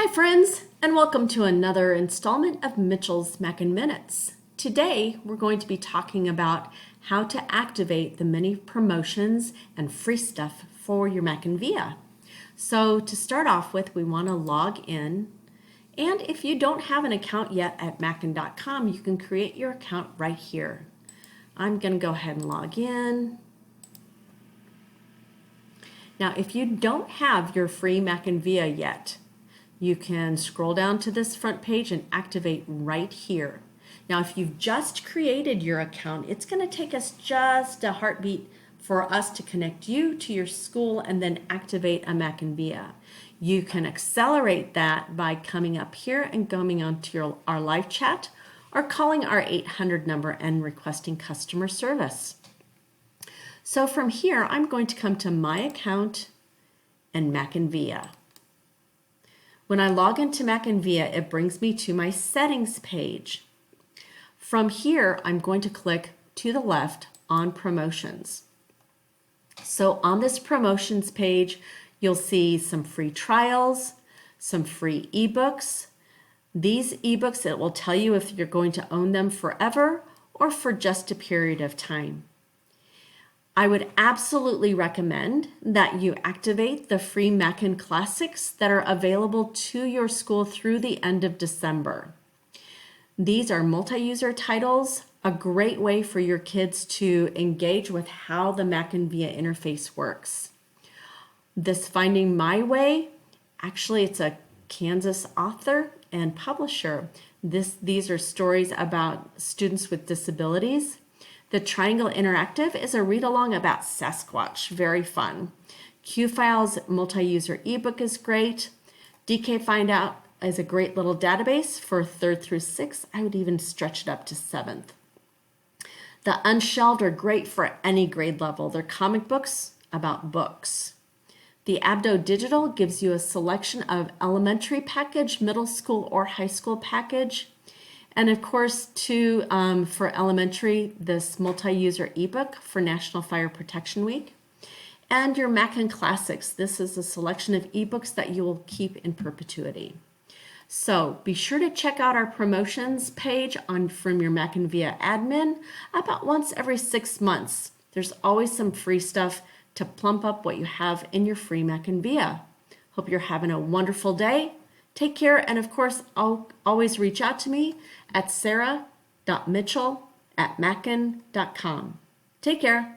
Hi friends, and welcome to another installment of Mitchell's Mackin Minutes. Today we're going to be talking about how to activate the many promotions and free stuff for your MackinVIA. So to start off with, we want to log in, and if you don't have an account yet at Mackin.com, you can create your account right here. I'm going to go ahead and log in. Now if you don't have your free MackinVIA yet, you can scroll down to this front page and activate right here. Now, if you've just created your account, it's going to take us just a heartbeat for us to connect you to your school and then activate a MackinVIA. You can accelerate that by coming up here and going onto our live chat or calling our 800 number and requesting customer service. So from here, I'm going to come to My Account and MackinVIA. When I log into MackinVIA, it brings me to my settings page. From here, I'm going to click to the left on promotions. So on this promotions page, you'll see some free trials, some free ebooks. These ebooks, it will tell you if you're going to own them forever or for just a period of time. I would absolutely recommend that you activate the free Mackin Classics that are available to your school through the end of December. These are multi-user titles, a great way for your kids to engage with how the MackinVIA interface works. This Finding My Way, actually it's a Kansas author and publisher. These are stories about students with disabilities. The Triangle Interactive is a read-along about Sasquatch, very fun. Q-File's multi-user ebook is great. DK Find Out is a great little database for 3rd through 6th. I would even stretch it up to 7th. The Unshelved are great for any grade level. They're comic books about books. The Abdo Digital gives you a selection of elementary package, middle school or high school package. And of course, for elementary, this multi-user ebook for National Fire Protection Week. And your Mackin Classics. This is a selection of ebooks that you will keep in perpetuity. So be sure to check out our promotions page from your MackinVIA admin about once every 6 months. There's always some free stuff to plump up what you have in your free MackinVIA. Hope you're having a wonderful day. Take care, and of course, always reach out to me at sarah.mitchell@mackin.com. Take care.